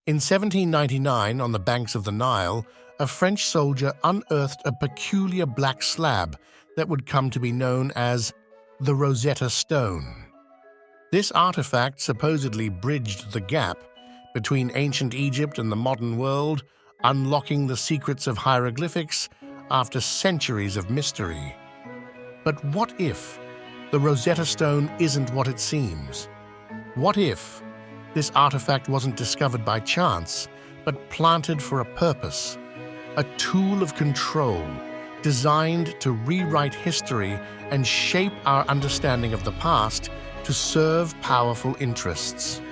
In 1799, on the banks of the Nile, a French soldier unearthed a peculiar black slab that would come to be known as the Rosetta Stone. This artifact supposedly bridged the gap between ancient Egypt and the modern world, unlocking the secrets of hieroglyphics after centuries of mystery. But what if the Rosetta Stone isn't what it seems? What if this artifact wasn't discovered by chance, but planted for a purpose? A tool of control designed to rewrite history and shape our understanding of the past to serve powerful interests.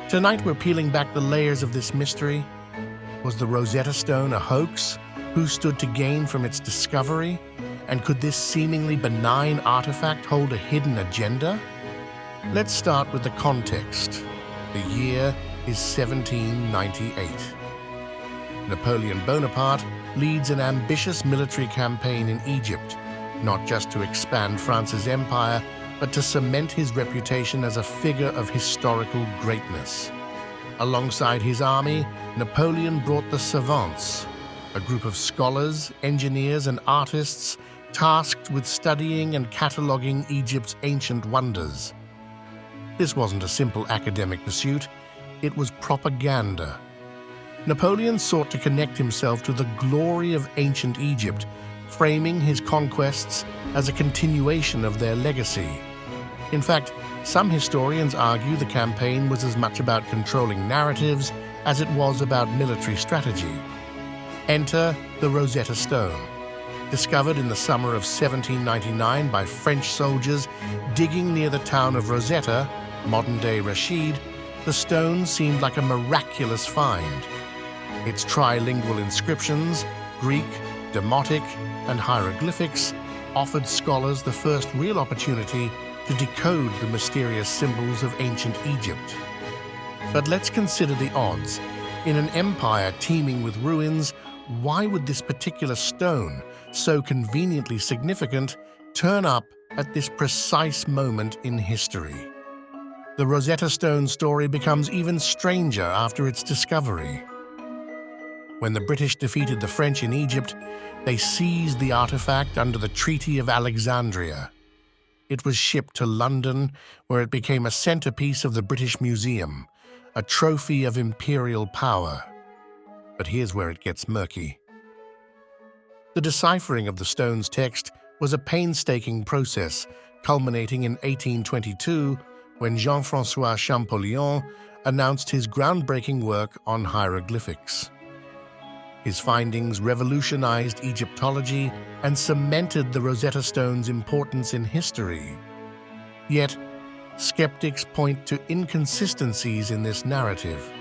Tonight we're peeling back the layers of this mystery. Was the Rosetta Stone a hoax? Who stood to gain from its discovery? And could this seemingly benign artifact hold a hidden agenda? Let's start with the context. The year is 1798. Napoleon Bonaparte leads an ambitious military campaign in Egypt, not just to expand France's empire, but to cement his reputation as a figure of historical greatness. Alongside his army, Napoleon brought the savants, a group of scholars, engineers, and artists tasked with studying and cataloging Egypt's ancient wonders. This wasn't a simple academic pursuit, it was propaganda. Napoleon sought to connect himself to the glory of ancient Egypt, framing his conquests as a continuation of their legacy. In fact, some historians argue the campaign was as much about controlling narratives as it was about military strategy. Enter the Rosetta Stone. Discovered in the summer of 1799 by French soldiers digging near the town of Rosetta, modern-day Rashid, the stone seemed like a miraculous find. Its trilingual inscriptions, Greek, Demotic, and hieroglyphics, offered scholars the first real opportunity to decode the mysterious symbols of ancient Egypt. But let's consider the odds. In an empire teeming with ruins, why would this particular stone, so conveniently significant, turn up at this precise moment in history? The Rosetta Stone story becomes even stranger after its discovery. When the British defeated the French in Egypt, they seized the artifact under the Treaty of Alexandria. It was shipped to London, where it became a centerpiece of the British Museum, a trophy of imperial power. But here's where it gets murky. The deciphering of the stone's text was a painstaking process, culminating in 1822 when Jean-François Champollion announced his groundbreaking work on hieroglyphics. His findings revolutionized Egyptology and cemented the Rosetta Stone's importance in history. Yet, skeptics point to inconsistencies in this narrative.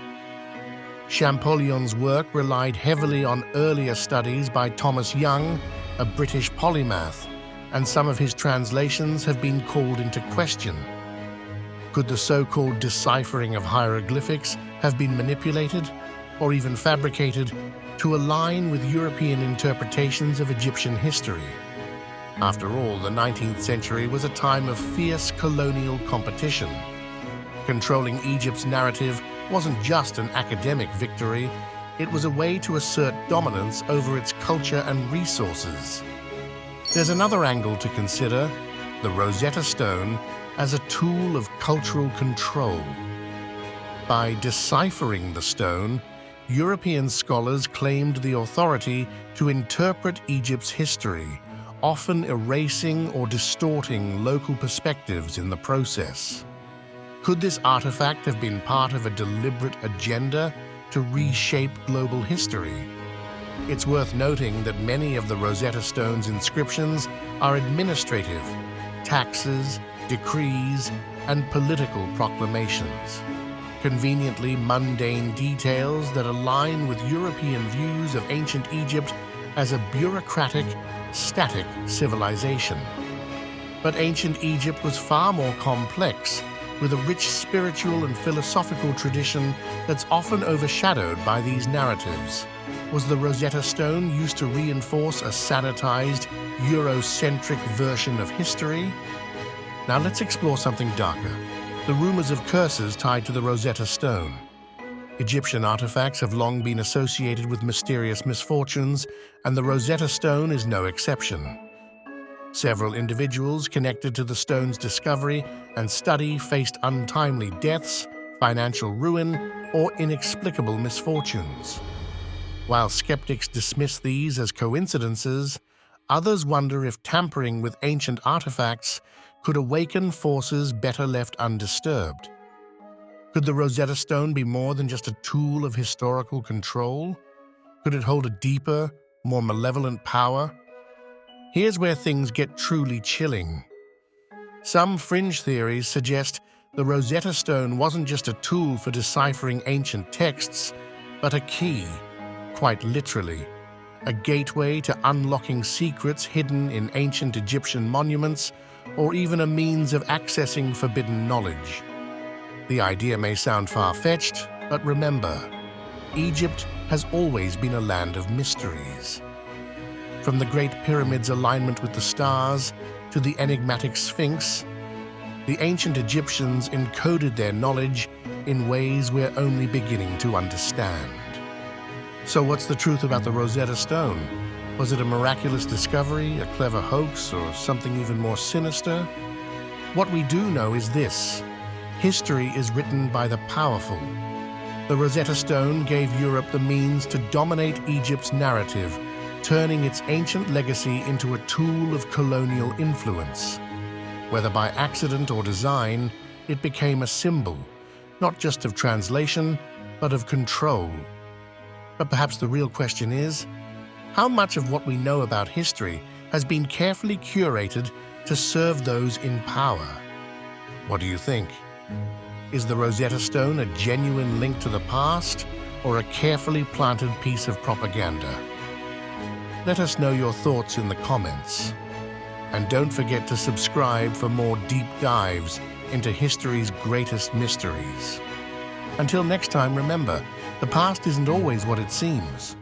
Champollion's work relied heavily on earlier studies by Thomas Young, a British polymath, and some of his translations have been called into question. Could the so-called deciphering of hieroglyphics have been manipulated, or even fabricated, to align with European interpretations of Egyptian history? After all, the 19th century was a time of fierce colonial competition. Controlling Egypt's narrative wasn't just an academic victory, it was a way to assert dominance over its culture and resources. There's another angle to consider: the Rosetta Stone as a tool of cultural control. By deciphering the stone, European scholars claimed the authority to interpret Egypt's history, often erasing or distorting local perspectives in the process. Could this artifact have been part of a deliberate agenda to reshape global history? It's worth noting that many of the Rosetta Stone's inscriptions are administrative: taxes, decrees, and political proclamations. Conveniently mundane details that align with European views of ancient Egypt as a bureaucratic, static civilization. But ancient Egypt was far more complex, with a rich spiritual and philosophical tradition that's often overshadowed by these narratives. Was the Rosetta Stone used to reinforce a sanitized, Eurocentric version of history? Now let's explore something darker: the rumors of curses tied to the Rosetta Stone. Egyptian artifacts have long been associated with mysterious misfortunes, and the Rosetta Stone is no exception. Several individuals connected to the stone's discovery and study faced untimely deaths, financial ruin, or inexplicable misfortunes. While skeptics dismiss these as coincidences, others wonder if tampering with ancient artifacts could awaken forces better left undisturbed. Could the Rosetta Stone be more than just a tool of historical control? Could it hold a deeper, more malevolent power? Here's where things get truly chilling. Some fringe theories suggest the Rosetta Stone wasn't just a tool for deciphering ancient texts, but a key, quite literally, a gateway to unlocking secrets hidden in ancient Egyptian monuments, or even a means of accessing forbidden knowledge. The idea may sound far-fetched, but remember, Egypt has always been a land of mysteries. From the Great Pyramid's alignment with the stars to the enigmatic Sphinx, the ancient Egyptians encoded their knowledge in ways we're only beginning to understand. So what's the truth about the Rosetta Stone? Was it a miraculous discovery, a clever hoax, or something even more sinister? What we do know is this: history is written by the powerful. The Rosetta Stone gave Europe the means to dominate Egypt's narrative, turning its ancient legacy into a tool of colonial influence. Whether by accident or design, it became a symbol, not just of translation, but of control. But perhaps the real question is, how much of what we know about history has been carefully curated to serve those in power? What do you think? Is the Rosetta Stone a genuine link to the past, or a carefully planted piece of propaganda? Let us know your thoughts in the comments. And don't forget to subscribe for more deep dives into history's greatest mysteries. Until next time, remember, the past isn't always what it seems.